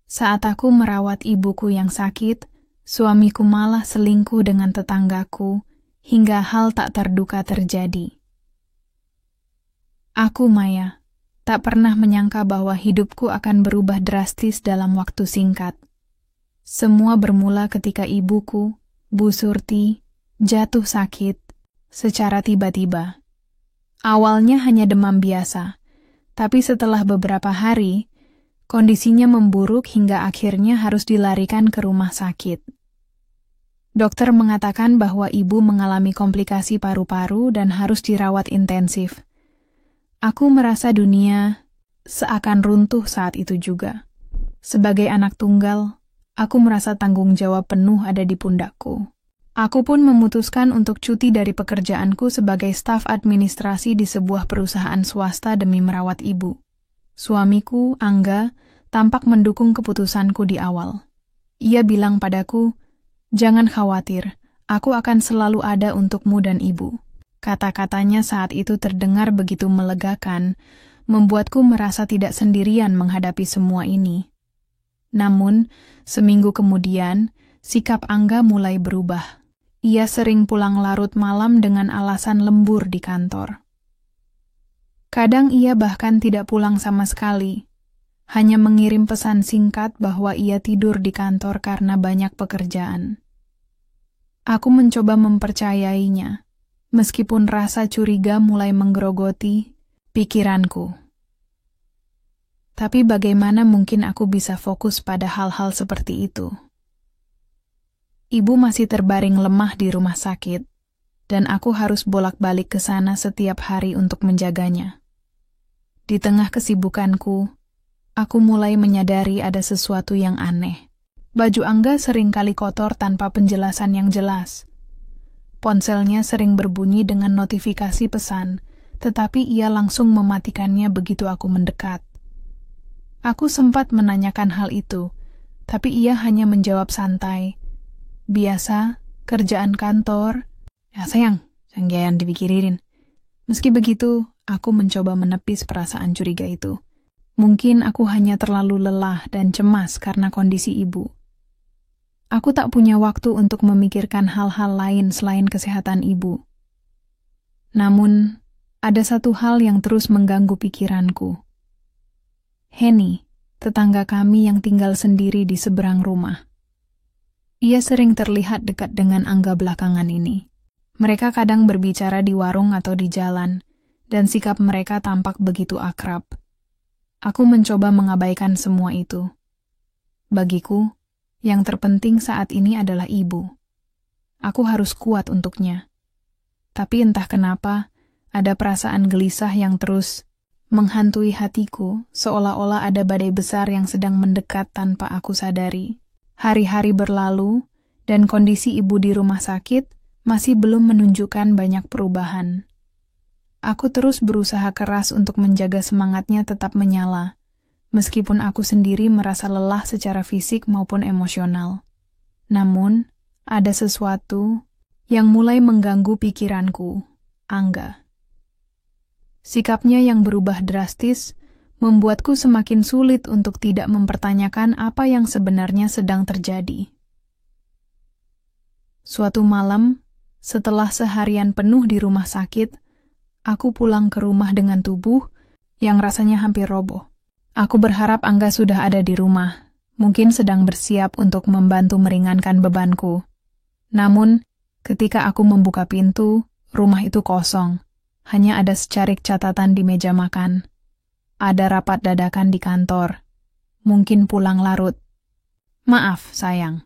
Saat aku merawat ibuku yang sakit, suamiku malah selingkuh dengan tetanggaku hingga hal tak terduga terjadi. Aku, Maya, tak pernah menyangka bahwa hidupku akan berubah drastis dalam waktu singkat. Semua bermula ketika ibuku, Bu Surti, jatuh sakit secara tiba-tiba. Awalnya hanya demam biasa, tapi setelah beberapa hari, kondisinya memburuk hingga akhirnya harus dilarikan ke rumah sakit. Dokter mengatakan bahwa ibu mengalami komplikasi paru-paru dan harus dirawat intensif. Aku merasa dunia seakan runtuh saat itu juga. Sebagai anak tunggal, aku merasa tanggung jawab penuh ada di pundakku. Aku pun memutuskan untuk cuti dari pekerjaanku sebagai staf administrasi di sebuah perusahaan swasta demi merawat ibu. Suamiku, Angga, tampak mendukung keputusanku di awal. Ia bilang padaku, "Jangan khawatir, aku akan selalu ada untukmu dan ibu." Kata-katanya saat itu terdengar begitu melegakan, membuatku merasa tidak sendirian menghadapi semua ini. Namun, seminggu kemudian, sikap Angga mulai berubah. Ia sering pulang larut malam dengan alasan lembur di kantor. Kadang ia bahkan tidak pulang sama sekali, hanya mengirim pesan singkat bahwa ia tidur di kantor karena banyak pekerjaan. Aku mencoba mempercayainya, meskipun rasa curiga mulai menggerogoti pikiranku. Tapi bagaimana mungkin aku bisa fokus pada hal-hal seperti itu? Ibu masih terbaring lemah di rumah sakit, dan aku harus bolak-balik ke sana setiap hari untuk menjaganya. Di tengah kesibukanku, aku mulai menyadari ada sesuatu yang aneh. Baju Angga sering kali kotor tanpa penjelasan yang jelas. Ponselnya sering berbunyi dengan notifikasi pesan, tetapi ia langsung mematikannya begitu aku mendekat. Aku sempat menanyakan hal itu, tapi ia hanya menjawab santai, "Biasa, kerjaan kantor." "Ya sayang, jangan dipikirin." Meski begitu, aku mencoba menepis perasaan curiga itu. Mungkin aku hanya terlalu lelah dan cemas karena kondisi ibu. Aku tak punya waktu untuk memikirkan hal-hal lain selain kesehatan ibu. Namun, ada satu hal yang terus mengganggu pikiranku. Henny, tetangga kami yang tinggal sendiri di seberang rumah. Ia sering terlihat dekat dengan Angga belakangan ini. Mereka kadang berbicara di warung atau di jalan, dan sikap mereka tampak begitu akrab. Aku mencoba mengabaikan semua itu. Bagiku, yang terpenting saat ini adalah ibu. Aku harus kuat untuknya. Tapi entah kenapa, ada perasaan gelisah yang terus menghantui hatiku, seolah-olah ada badai besar yang sedang mendekat tanpa aku sadari. Hari-hari berlalu, dan kondisi ibu di rumah sakit masih belum menunjukkan banyak perubahan. Aku terus berusaha keras untuk menjaga semangatnya tetap menyala, meskipun aku sendiri merasa lelah secara fisik maupun emosional. Namun, ada sesuatu yang mulai mengganggu pikiranku, Angga. Sikapnya yang berubah drastis membuatku semakin sulit untuk tidak mempertanyakan apa yang sebenarnya sedang terjadi. Suatu malam, setelah seharian penuh di rumah sakit, aku pulang ke rumah dengan tubuh yang rasanya hampir roboh. Aku berharap Angga sudah ada di rumah, mungkin sedang bersiap untuk membantu meringankan bebanku. Namun, ketika aku membuka pintu, rumah itu kosong. Hanya ada secarik catatan di meja makan. Ada rapat dadakan di kantor. Mungkin pulang larut. "Maaf, sayang."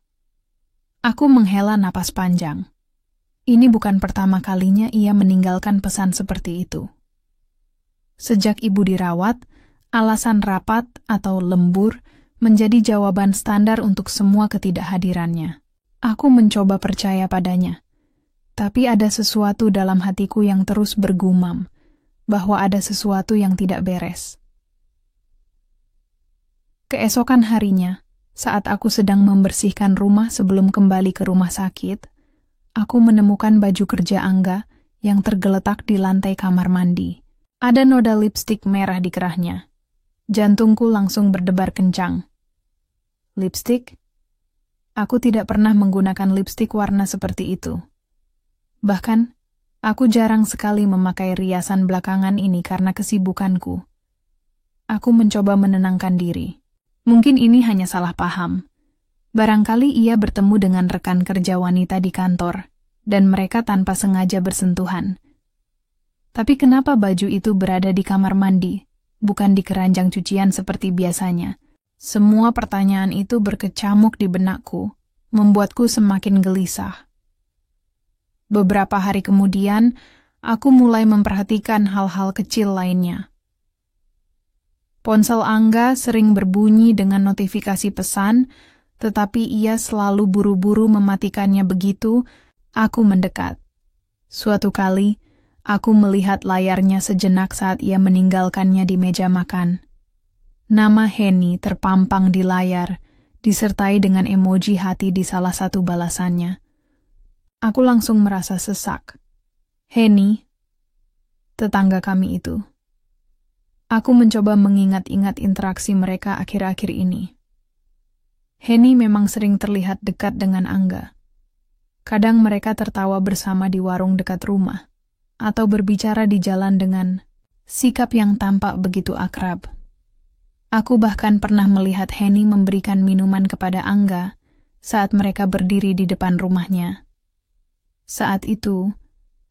Aku menghela napas panjang. Ini bukan pertama kalinya ia meninggalkan pesan seperti itu. Sejak ibu dirawat, alasan rapat atau lembur menjadi jawaban standar untuk semua ketidakhadirannya. Aku mencoba percaya padanya. Tapi ada sesuatu dalam hatiku yang terus bergumam, bahwa ada sesuatu yang tidak beres. Keesokan harinya, saat aku sedang membersihkan rumah sebelum kembali ke rumah sakit, aku menemukan baju kerja Angga yang tergeletak di lantai kamar mandi. Ada noda lipstik merah di kerahnya. Jantungku langsung berdebar kencang. Lipstik? Aku tidak pernah menggunakan lipstik warna seperti itu. Bahkan, aku jarang sekali memakai riasan belakangan ini karena kesibukanku. Aku mencoba menenangkan diri. Mungkin ini hanya salah paham. Barangkali ia bertemu dengan rekan kerja wanita di kantor, dan mereka tanpa sengaja bersentuhan. Tapi kenapa baju itu berada di kamar mandi, bukan di keranjang cucian seperti biasanya? Semua pertanyaan itu berkecamuk di benakku, membuatku semakin gelisah. Beberapa hari kemudian, aku mulai memperhatikan hal-hal kecil lainnya. Ponsel Angga sering berbunyi dengan notifikasi pesan, tetapi ia selalu buru-buru mematikannya begitu aku mendekat. Suatu kali, aku melihat layarnya sejenak saat ia meninggalkannya di meja makan. Nama Henny terpampang di layar, disertai dengan emoji hati di salah satu balasannya. Aku langsung merasa sesak. Henny, tetangga kami itu. Aku mencoba mengingat-ingat interaksi mereka akhir-akhir ini. Henny memang sering terlihat dekat dengan Angga. Kadang mereka tertawa bersama di warung dekat rumah, atau berbicara di jalan dengan sikap yang tampak begitu akrab. Aku bahkan pernah melihat Henny memberikan minuman kepada Angga saat mereka berdiri di depan rumahnya. Saat itu,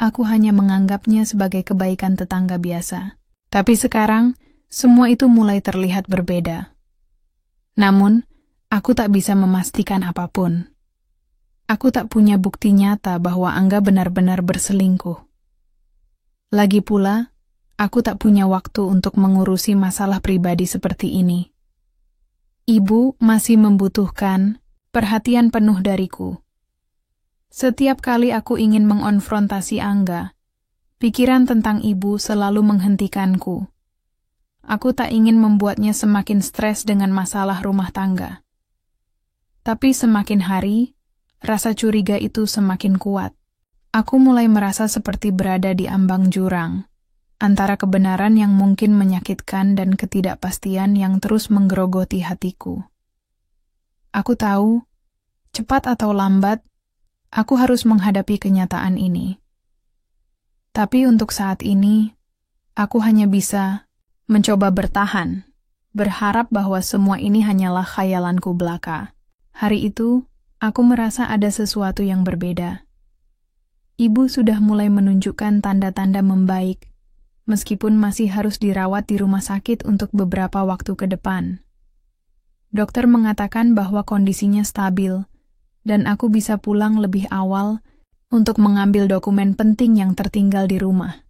aku hanya menganggapnya sebagai kebaikan tetangga biasa. Tapi sekarang, semua itu mulai terlihat berbeda. Namun, aku tak bisa memastikan apapun. Aku tak punya bukti nyata bahwa Angga benar-benar berselingkuh. Lagi pula, aku tak punya waktu untuk mengurusi masalah pribadi seperti ini. Ibu masih membutuhkan perhatian penuh dariku. Setiap kali aku ingin mengonfrontasi Angga, pikiran tentang ibu selalu menghentikanku. Aku tak ingin membuatnya semakin stres dengan masalah rumah tangga. Tapi semakin hari, rasa curiga itu semakin kuat. Aku mulai merasa seperti berada di ambang jurang, antara kebenaran yang mungkin menyakitkan dan ketidakpastian yang terus menggerogoti hatiku. Aku tahu, cepat atau lambat, aku harus menghadapi kenyataan ini. Tapi untuk saat ini, aku hanya bisa mencoba bertahan, berharap bahwa semua ini hanyalah khayalanku belaka. Hari itu, aku merasa ada sesuatu yang berbeda. Ibu sudah mulai menunjukkan tanda-tanda membaik, meskipun masih harus dirawat di rumah sakit untuk beberapa waktu ke depan. Dokter mengatakan bahwa kondisinya stabil, dan aku bisa pulang lebih awal untuk mengambil dokumen penting yang tertinggal di rumah.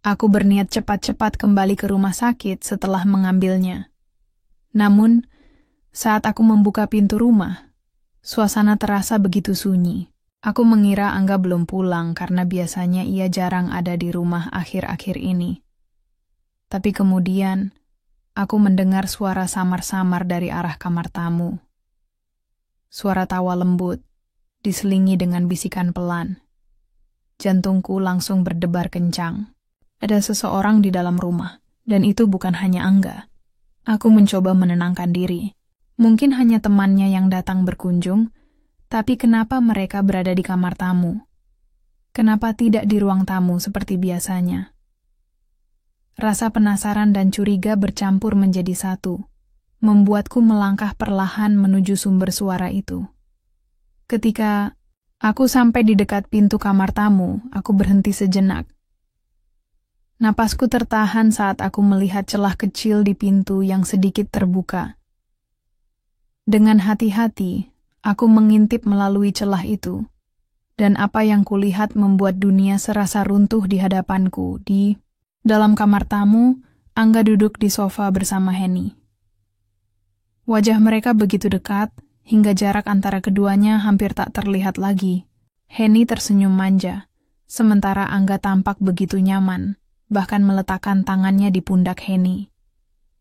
Aku berniat cepat-cepat kembali ke rumah sakit setelah mengambilnya. Namun, saat aku membuka pintu rumah, suasana terasa begitu sunyi. Aku mengira Angga belum pulang karena biasanya ia jarang ada di rumah akhir-akhir ini. Tapi kemudian, aku mendengar suara samar-samar dari arah kamar tamu. Suara tawa lembut, diselingi dengan bisikan pelan. Jantungku langsung berdebar kencang. Ada seseorang di dalam rumah, dan itu bukan hanya Angga. Aku mencoba menenangkan diri. Mungkin hanya temannya yang datang berkunjung, tapi kenapa mereka berada di kamar tamu? Kenapa tidak di ruang tamu seperti biasanya? Rasa penasaran dan curiga bercampur menjadi satu, membuatku melangkah perlahan menuju sumber suara itu. Ketika aku sampai di dekat pintu kamar tamu, aku berhenti sejenak. Napasku tertahan saat aku melihat celah kecil di pintu yang sedikit terbuka. Dengan hati-hati, aku mengintip melalui celah itu, dan apa yang kulihat membuat dunia serasa runtuh di hadapanku. Di dalam kamar tamu, Angga duduk di sofa bersama Henny. Wajah mereka begitu dekat, hingga jarak antara keduanya hampir tak terlihat lagi. Henny tersenyum manja, sementara Angga tampak begitu nyaman, bahkan meletakkan tangannya di pundak Henny.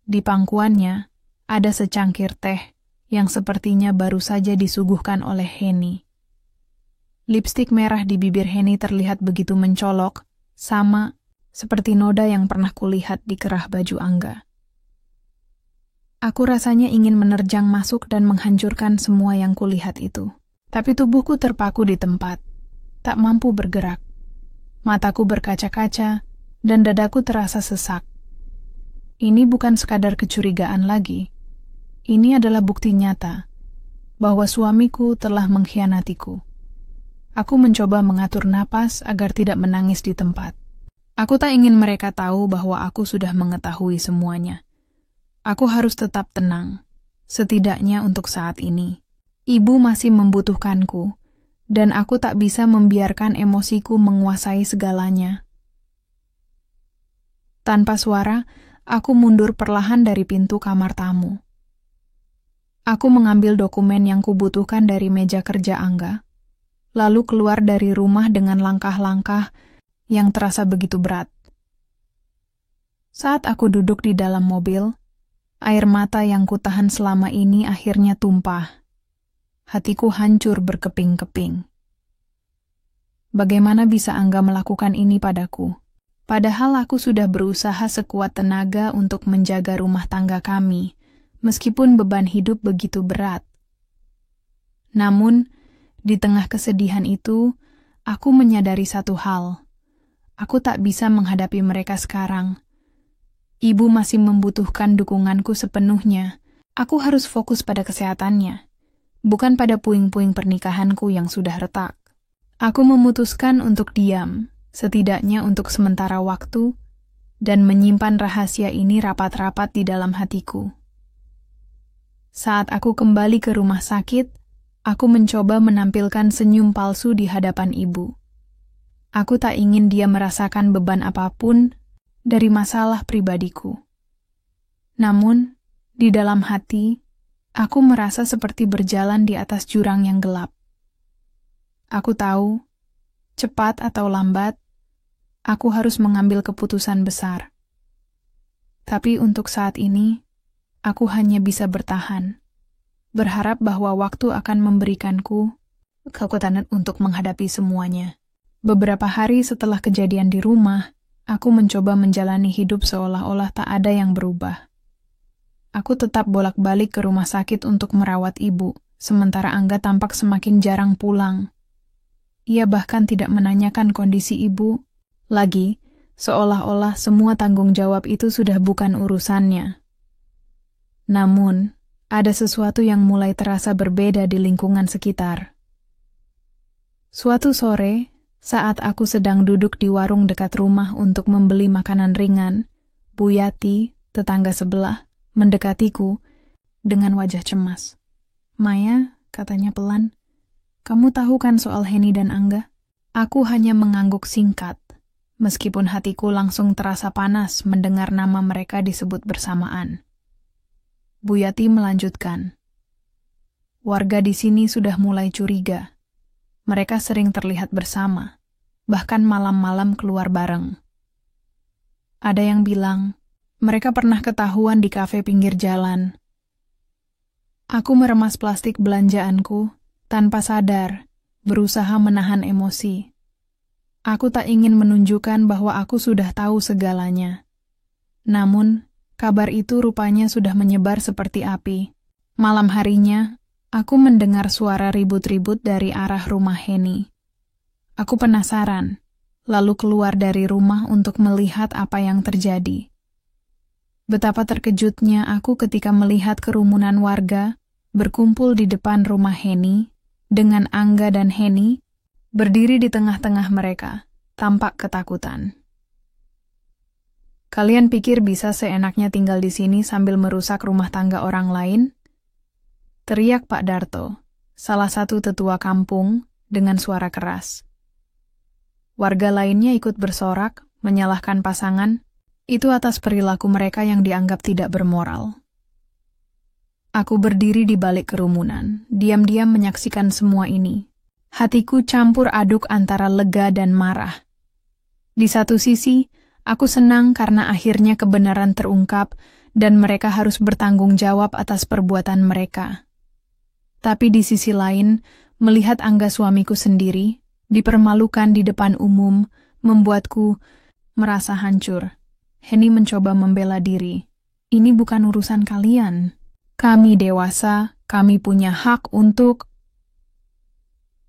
Di pangkuannya, ada secangkir teh, yang sepertinya baru saja disuguhkan oleh Henny. Lipstik merah di bibir Henny terlihat begitu mencolok, sama seperti noda yang pernah kulihat di kerah baju Angga. Aku rasanya ingin menerjang masuk dan menghancurkan semua yang kulihat itu. Tapi tubuhku terpaku di tempat, tak mampu bergerak. Mataku berkaca-kaca, dan dadaku terasa sesak. Ini bukan sekadar kecurigaan lagi. Ini adalah bukti nyata bahwa suamiku telah mengkhianatiku. Aku mencoba mengatur napas agar tidak menangis di tempat. Aku tak ingin mereka tahu bahwa aku sudah mengetahui semuanya. Aku harus tetap tenang, setidaknya untuk saat ini. Ibu masih membutuhkanku, dan aku tak bisa membiarkan emosiku menguasai segalanya. Tanpa suara, aku mundur perlahan dari pintu kamar tamu. Aku mengambil dokumen yang kubutuhkan dari meja kerja Angga, lalu keluar dari rumah dengan langkah-langkah yang terasa begitu berat. Saat aku duduk di dalam mobil, air mata yang kutahan selama ini akhirnya tumpah. Hatiku hancur berkeping-keping. Bagaimana bisa Angga melakukan ini padaku? Padahal aku sudah berusaha sekuat tenaga untuk menjaga rumah tangga kami, meskipun beban hidup begitu berat. Namun, di tengah kesedihan itu, aku menyadari satu hal. Aku tak bisa menghadapi mereka sekarang. Ibu masih membutuhkan dukunganku sepenuhnya. Aku harus fokus pada kesehatannya, bukan pada puing-puing pernikahanku yang sudah retak. Aku memutuskan untuk diam, setidaknya untuk sementara waktu, dan menyimpan rahasia ini rapat-rapat di dalam hatiku. Saat aku kembali ke rumah sakit, aku mencoba menampilkan senyum palsu di hadapan ibu. Aku tak ingin dia merasakan beban apapun dari masalah pribadiku. Namun, di dalam hati, aku merasa seperti berjalan di atas jurang yang gelap. Aku tahu, cepat atau lambat, aku harus mengambil keputusan besar. Tapi untuk saat ini, aku hanya bisa bertahan, berharap bahwa waktu akan memberikanku kekuatan untuk menghadapi semuanya. Beberapa hari setelah kejadian di rumah, aku mencoba menjalani hidup seolah-olah tak ada yang berubah. Aku tetap bolak-balik ke rumah sakit untuk merawat ibu, sementara Angga tampak semakin jarang pulang. Ia bahkan tidak menanyakan kondisi ibu lagi, seolah-olah semua tanggung jawab itu sudah bukan urusannya. Namun, ada sesuatu yang mulai terasa berbeda di lingkungan sekitar. Suatu sore, saat aku sedang duduk di warung dekat rumah untuk membeli makanan ringan, Bu Yati, tetangga sebelah, mendekatiku dengan wajah cemas. "Maya," katanya pelan, "kamu tahu kan soal Heni dan Angga?" Aku hanya mengangguk singkat, meskipun hatiku langsung terasa panas mendengar nama mereka disebut bersamaan. Bu Yati melanjutkan, "Warga di sini sudah mulai curiga. Mereka sering terlihat bersama, bahkan malam-malam keluar bareng. Ada yang bilang, mereka pernah ketahuan di kafe pinggir jalan." Aku meremas plastik belanjaanku, tanpa sadar, berusaha menahan emosi. Aku tak ingin menunjukkan bahwa aku sudah tahu segalanya. Namun, kabar itu rupanya sudah menyebar seperti api. Malam harinya, aku mendengar suara ribut-ribut dari arah rumah Heni. Aku penasaran, lalu keluar dari rumah untuk melihat apa yang terjadi. Betapa terkejutnya aku ketika melihat kerumunan warga berkumpul di depan rumah Heni, dengan Angga dan Heni berdiri di tengah-tengah mereka, tampak ketakutan. "Kalian pikir bisa seenaknya tinggal di sini sambil merusak rumah tangga orang lain?" teriak Pak Darto, salah satu tetua kampung, dengan suara keras. Warga lainnya ikut bersorak, menyalahkan pasangan, itu atas perilaku mereka yang dianggap tidak bermoral. Aku berdiri di balik kerumunan, diam-diam menyaksikan semua ini. Hatiku campur aduk antara lega dan marah. Di satu sisi, aku senang karena akhirnya kebenaran terungkap dan mereka harus bertanggung jawab atas perbuatan mereka. Tapi di sisi lain, melihat Angga suamiku sendiri, dipermalukan di depan umum, membuatku merasa hancur. Heni mencoba membela diri. Ini bukan urusan kalian. Kami dewasa, kami punya hak untuk...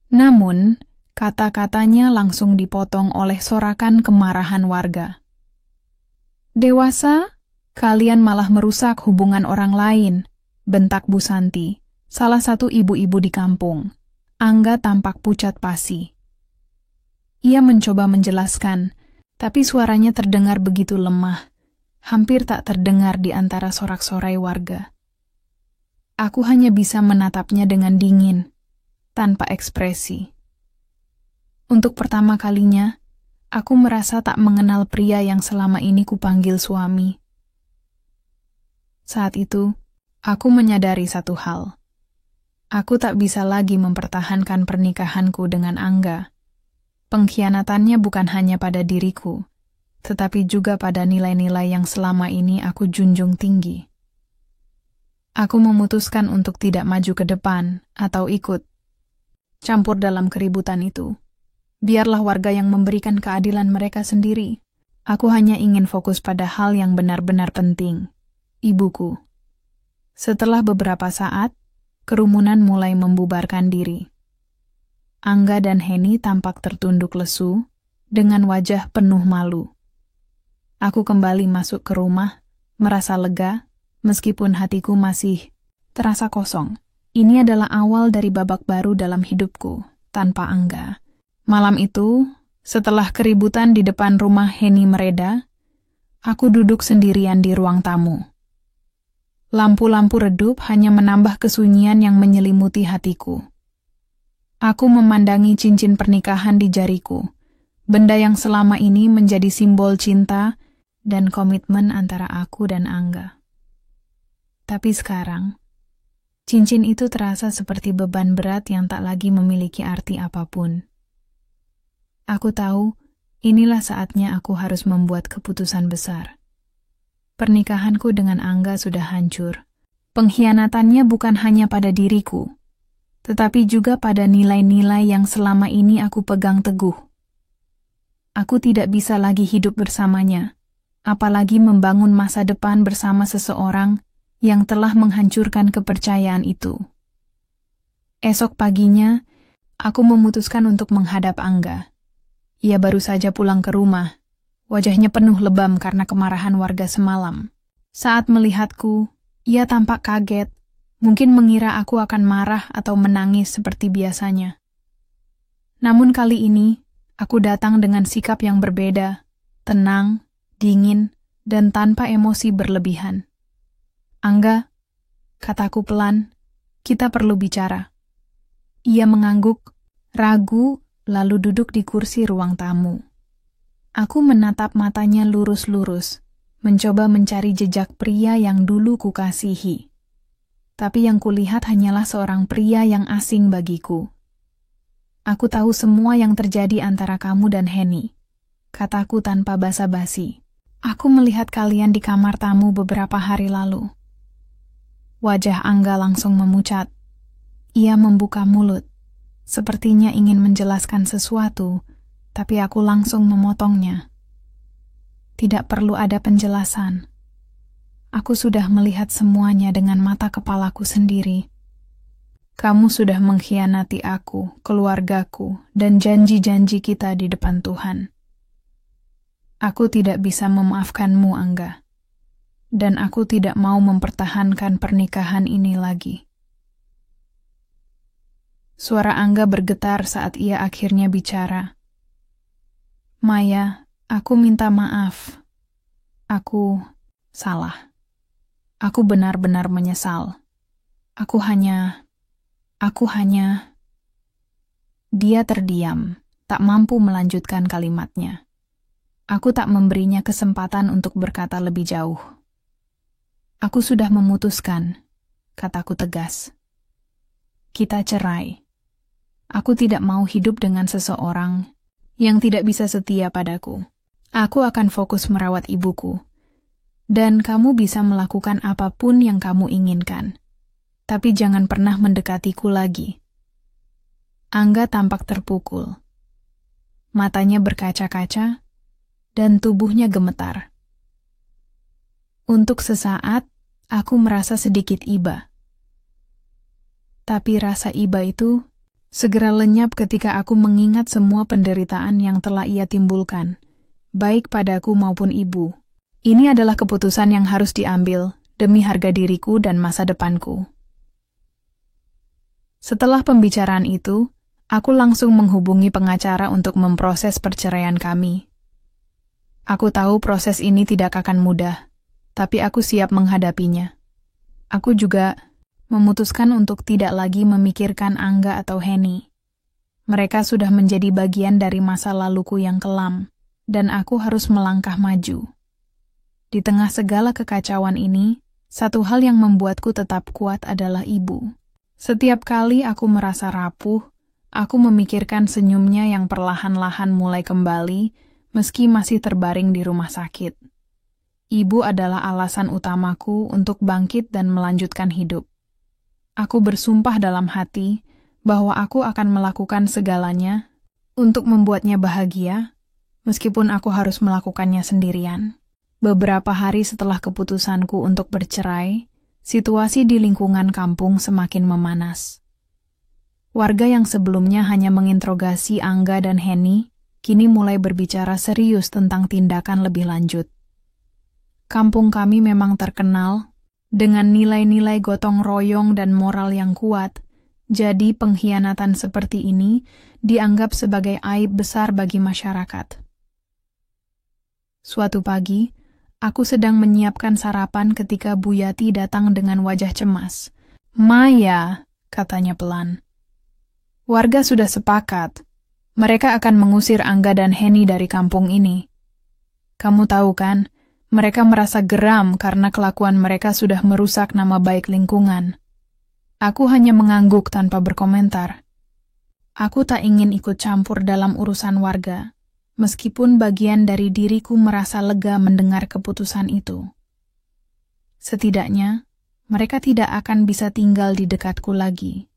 Namun, kata-katanya langsung dipotong oleh sorakan kemarahan warga. Dewasa? Kalian malah merusak hubungan orang lain, bentak Bu Santi, salah satu ibu-ibu di kampung. Angga tampak pucat pasi. Ia mencoba menjelaskan, tapi suaranya terdengar begitu lemah, hampir tak terdengar di antara sorak-sorai warga. Aku hanya bisa menatapnya dengan dingin, tanpa ekspresi. Untuk pertama kalinya, aku merasa tak mengenal pria yang selama ini kupanggil suami. Saat itu, aku menyadari satu hal. Aku tak bisa lagi mempertahankan pernikahanku dengan Angga. Pengkhianatannya bukan hanya pada diriku, tetapi juga pada nilai-nilai yang selama ini aku junjung tinggi. Aku memutuskan untuk tidak maju ke depan atau ikut campur dalam keributan itu. Biarlah warga yang memberikan keadilan mereka sendiri. Aku hanya ingin fokus pada hal yang benar-benar penting. Ibuku. Setelah beberapa saat, kerumunan mulai membubarkan diri. Angga dan Heni tampak tertunduk lesu, dengan wajah penuh malu. Aku kembali masuk ke rumah, merasa lega, meskipun hatiku masih terasa kosong. Ini adalah awal dari babak baru dalam hidupku, tanpa Angga. Malam itu, setelah keributan di depan rumah Heni mereda, aku duduk sendirian di ruang tamu. Lampu-lampu redup hanya menambah kesunyian yang menyelimuti hatiku. Aku memandangi cincin pernikahan di jariku, benda yang selama ini menjadi simbol cinta dan komitmen antara aku dan Angga. Tapi sekarang, cincin itu terasa seperti beban berat yang tak lagi memiliki arti apapun. Aku tahu, inilah saatnya aku harus membuat keputusan besar. Pernikahanku dengan Angga sudah hancur. Pengkhianatannya bukan hanya pada diriku, tetapi juga pada nilai-nilai yang selama ini aku pegang teguh. Aku tidak bisa lagi hidup bersamanya, apalagi membangun masa depan bersama seseorang yang telah menghancurkan kepercayaan itu. Esok paginya, aku memutuskan untuk menghadap Angga. Ia baru saja pulang ke rumah. Wajahnya penuh lebam karena kemarahan warga semalam. Saat melihatku, ia tampak kaget, mungkin mengira aku akan marah atau menangis seperti biasanya. Namun kali ini, aku datang dengan sikap yang berbeda, tenang, dingin, dan tanpa emosi berlebihan. Angga, kataku pelan, kita perlu bicara. Ia mengangguk, ragu, lalu duduk di kursi ruang tamu. Aku menatap matanya lurus-lurus, mencoba mencari jejak pria yang dulu kukasihi. Tapi yang kulihat hanyalah seorang pria yang asing bagiku. Aku tahu semua yang terjadi antara kamu dan Heni, kataku tanpa basa-basi. Aku melihat kalian di kamar tamu beberapa hari lalu. Wajah Angga langsung memucat. Ia membuka mulut, sepertinya ingin menjelaskan sesuatu, tapi aku langsung memotongnya. Tidak perlu ada penjelasan. Aku sudah melihat semuanya dengan mata kepalaku sendiri. Kamu sudah mengkhianati aku, keluargaku, dan janji-janji kita di depan Tuhan. Aku tidak bisa memaafkanmu, Angga. Dan aku tidak mau mempertahankan pernikahan ini lagi. Suara Angga bergetar saat ia akhirnya bicara. Maya, aku minta maaf. Aku salah. Aku benar-benar menyesal. Aku hanya... Dia terdiam, tak mampu melanjutkan kalimatnya. Aku tak memberinya kesempatan untuk berkata lebih jauh. Aku sudah memutuskan, kataku tegas. Kita cerai. Aku tidak mau hidup dengan seseorang yang tidak bisa setia padaku. Aku akan fokus merawat ibuku. Dan kamu bisa melakukan apapun yang kamu inginkan. Tapi jangan pernah mendekatiku lagi. Angga tampak terpukul. Matanya berkaca-kaca, dan tubuhnya gemetar. Untuk sesaat, aku merasa sedikit iba. Tapi rasa iba itu segera lenyap ketika aku mengingat semua penderitaan yang telah ia timbulkan, baik padaku maupun ibu. Ini adalah keputusan yang harus diambil demi harga diriku dan masa depanku. Setelah pembicaraan itu, aku langsung menghubungi pengacara untuk memproses perceraian kami. Aku tahu proses ini tidak akan mudah, tapi aku siap menghadapinya. Aku juga memutuskan untuk tidak lagi memikirkan Angga atau Henny. Mereka sudah menjadi bagian dari masa laluku yang kelam, dan aku harus melangkah maju. Di tengah segala kekacauan ini, satu hal yang membuatku tetap kuat adalah ibu. Setiap kali aku merasa rapuh, aku memikirkan senyumnya yang perlahan-lahan mulai kembali, meski masih terbaring di rumah sakit. Ibu adalah alasan utamaku untuk bangkit dan melanjutkan hidup. Aku bersumpah dalam hati bahwa aku akan melakukan segalanya untuk membuatnya bahagia, meskipun aku harus melakukannya sendirian. Beberapa hari setelah keputusanku untuk bercerai, situasi di lingkungan kampung semakin memanas. Warga yang sebelumnya hanya menginterogasi Angga dan Henny, kini mulai berbicara serius tentang tindakan lebih lanjut. Kampung kami memang terkenal dengan nilai-nilai gotong royong dan moral yang kuat, jadi pengkhianatan seperti ini dianggap sebagai aib besar bagi masyarakat. Suatu pagi, aku sedang menyiapkan sarapan ketika Bu Yati datang dengan wajah cemas. "Maya," katanya pelan. "Warga sudah sepakat. Mereka akan mengusir Angga dan Henny dari kampung ini. Kamu tahu kan, mereka merasa geram karena kelakuan mereka sudah merusak nama baik lingkungan." Aku hanya mengangguk tanpa berkomentar. Aku tak ingin ikut campur dalam urusan warga, meskipun bagian dari diriku merasa lega mendengar keputusan itu. Setidaknya, mereka tidak akan bisa tinggal di dekatku lagi.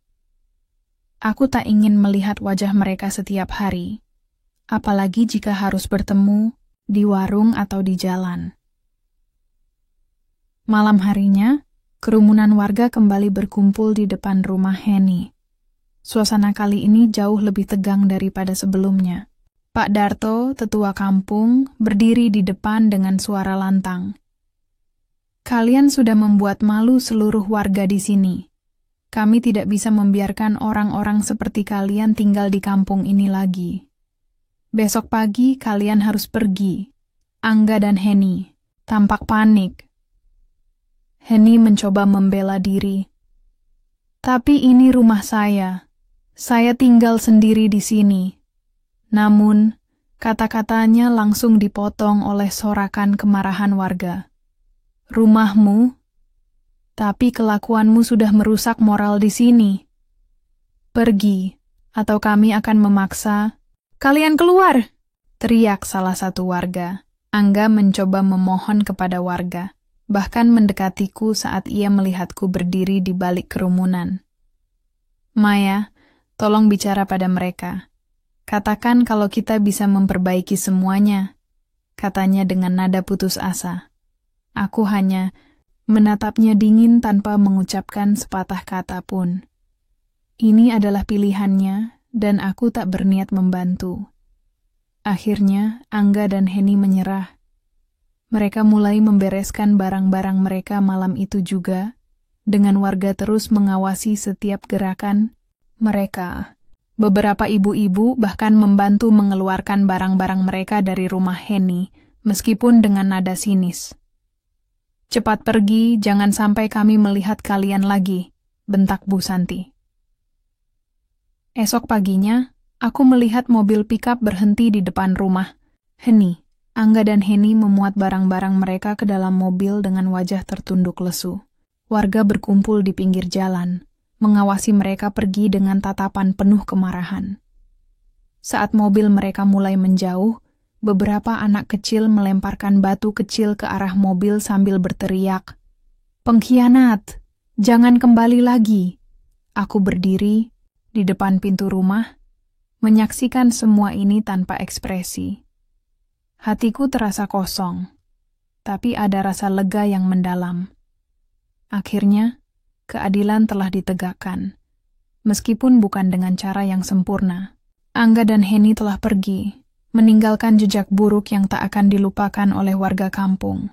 Aku tak ingin melihat wajah mereka setiap hari, apalagi jika harus bertemu di warung atau di jalan. Malam harinya, kerumunan warga kembali berkumpul di depan rumah Henny. Suasana kali ini jauh lebih tegang daripada sebelumnya. Pak Darto, tetua kampung, berdiri di depan dengan suara lantang. "Kalian sudah membuat malu seluruh warga di sini. Kami tidak bisa membiarkan orang-orang seperti kalian tinggal di kampung ini lagi. Besok pagi kalian harus pergi." Angga dan Henny tampak panik. Henny mencoba membela diri. "Tapi ini rumah saya. Saya tinggal sendiri di sini." Namun, kata-katanya langsung dipotong oleh sorakan kemarahan warga. "Rumahmu? Tapi kelakuanmu sudah merusak moral di sini. Pergi, atau kami akan memaksa." "Kalian keluar!" teriak salah satu warga. Angga mencoba memohon kepada warga, bahkan mendekatiku saat ia melihatku berdiri di balik kerumunan. "Maya, tolong bicara pada mereka. Katakan kalau kita bisa memperbaiki semuanya," katanya dengan nada putus asa. Aku hanya menatapnya dingin tanpa mengucapkan sepatah kata pun. Ini adalah pilihannya, dan aku tak berniat membantu. Akhirnya, Angga dan Henny menyerah. Mereka mulai membereskan barang-barang mereka malam itu juga, dengan warga terus mengawasi setiap gerakan mereka. Beberapa ibu-ibu bahkan membantu mengeluarkan barang-barang mereka dari rumah Henny, meskipun dengan nada sinis. "Cepat pergi, jangan sampai kami melihat kalian lagi," bentak Bu Santi. Esok paginya, aku melihat mobil pikap berhenti di depan rumah Henny. Angga dan Henny memuat barang-barang mereka ke dalam mobil dengan wajah tertunduk lesu. Warga berkumpul di pinggir jalan, mengawasi mereka pergi dengan tatapan penuh kemarahan. Saat mobil mereka mulai menjauh, beberapa anak kecil melemparkan batu kecil ke arah mobil sambil berteriak, "Pengkhianat! Jangan kembali lagi!" Aku berdiri di depan pintu rumah, menyaksikan semua ini tanpa ekspresi. Hatiku terasa kosong. tapi ada rasa lega yang mendalam. Akhirnya, keadilan telah ditegakkan, meskipun bukan dengan cara yang sempurna. Angga dan Henny telah pergi, meninggalkan jejak buruk yang tak akan dilupakan oleh warga kampung.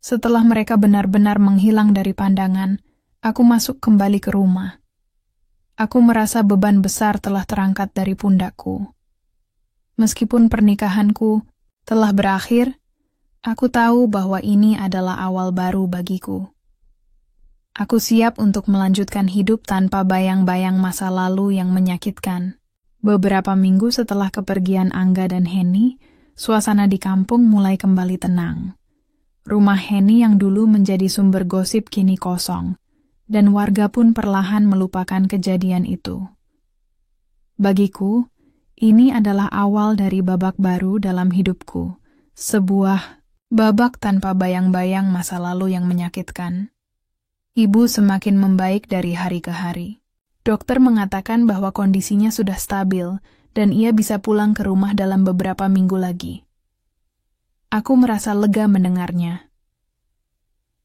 Setelah mereka benar-benar menghilang dari pandangan, aku masuk kembali ke rumah. Aku merasa beban besar telah terangkat dari pundakku. Meskipun pernikahanku telah berakhir, aku tahu bahwa ini adalah awal baru bagiku. Aku siap untuk melanjutkan hidup tanpa bayang-bayang masa lalu yang menyakitkan. Beberapa minggu setelah kepergian Angga dan Henny, suasana di kampung mulai kembali tenang. Rumah Henny yang dulu menjadi sumber gosip kini kosong, dan warga pun perlahan melupakan kejadian itu. Bagiku, ini adalah awal dari babak baru dalam hidupku, sebuah babak tanpa bayang-bayang masa lalu yang menyakitkan. Ibu semakin membaik dari hari ke hari. Dokter mengatakan bahwa kondisinya sudah stabil dan ia bisa pulang ke rumah dalam beberapa minggu lagi. Aku merasa lega mendengarnya.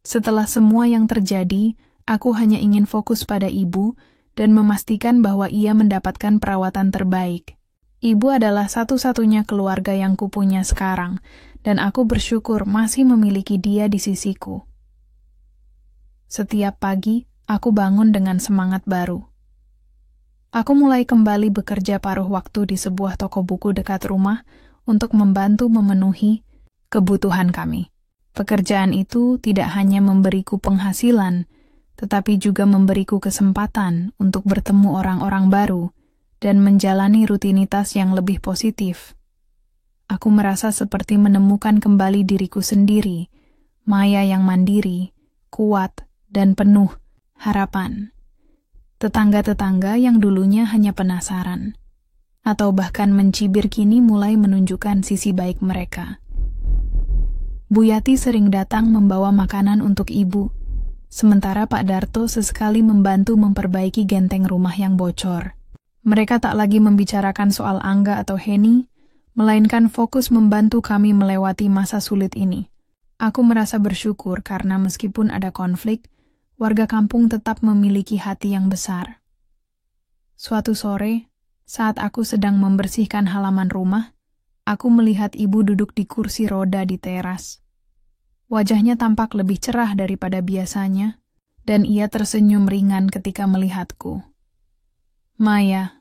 Setelah semua yang terjadi, aku hanya ingin fokus pada ibu dan memastikan bahwa ia mendapatkan perawatan terbaik. Ibu adalah satu-satunya keluarga yang kupunya sekarang, dan aku bersyukur masih memiliki dia di sisiku. Setiap pagi, aku bangun dengan semangat baru. Aku mulai kembali bekerja paruh waktu di sebuah toko buku dekat rumah untuk membantu memenuhi kebutuhan kami. Pekerjaan itu tidak hanya memberiku penghasilan, tetapi juga memberiku kesempatan untuk bertemu orang-orang baru dan menjalani rutinitas yang lebih positif. Aku merasa seperti menemukan kembali diriku sendiri, Maya yang mandiri, kuat, dan penuh harapan. Tetangga-tetangga yang dulunya hanya penasaran, atau bahkan mencibir kini mulai menunjukkan sisi baik mereka. Bu Yati sering datang membawa makanan untuk ibu, sementara Pak Darto sesekali membantu memperbaiki genteng rumah yang bocor. Mereka tak lagi membicarakan soal Angga atau Henny, melainkan fokus membantu kami melewati masa sulit ini. Aku merasa bersyukur karena meskipun ada konflik, warga kampung tetap memiliki hati yang besar. Suatu sore, saat aku sedang membersihkan halaman rumah, aku melihat ibu duduk di kursi roda di teras. Wajahnya tampak lebih cerah daripada biasanya, dan ia tersenyum ringan ketika melihatku. "Maya,"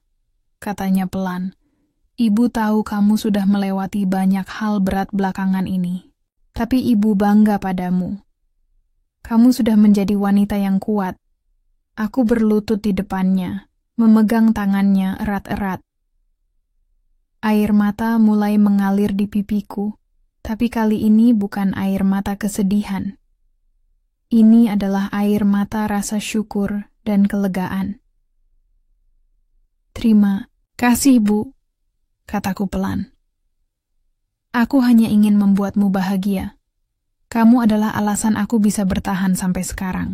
katanya pelan, "Ibu tahu kamu sudah melewati banyak hal berat belakangan ini, tapi Ibu bangga padamu. Kamu sudah menjadi wanita yang kuat." Aku berlutut di depannya, memegang tangannya erat-erat. Air mata mulai mengalir di pipiku, tapi kali ini bukan air mata kesedihan. Ini adalah air mata rasa syukur dan kelegaan. "Terima kasih, Bu," kataku pelan. "Aku hanya ingin membuatmu bahagia. Kamu adalah alasan aku bisa bertahan sampai sekarang."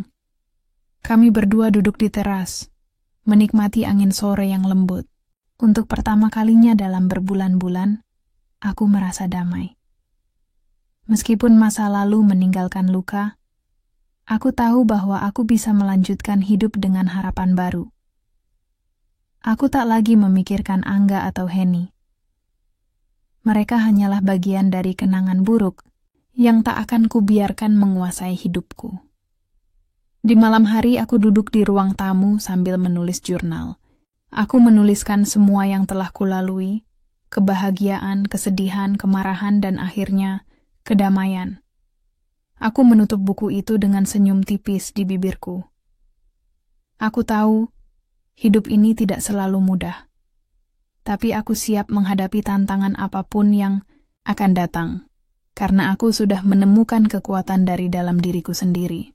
Kami berdua duduk di teras, menikmati angin sore yang lembut. Untuk pertama kalinya dalam berbulan-bulan, aku merasa damai. Meskipun masa lalu meninggalkan luka, aku tahu bahwa aku bisa melanjutkan hidup dengan harapan baru. Aku tak lagi memikirkan Angga atau Henny. Mereka hanyalah bagian dari kenangan buruk yang tak akan kubiarkan menguasai hidupku. Di malam hari aku duduk di ruang tamu sambil menulis jurnal. Aku menuliskan semua yang telah kulalui, kebahagiaan, kesedihan, kemarahan, dan akhirnya kedamaian. Aku menutup buku itu dengan senyum tipis di bibirku. Aku tahu, hidup ini tidak selalu mudah. Tapi aku siap menghadapi tantangan apapun yang akan datang, karena aku sudah menemukan kekuatan dari dalam diriku sendiri.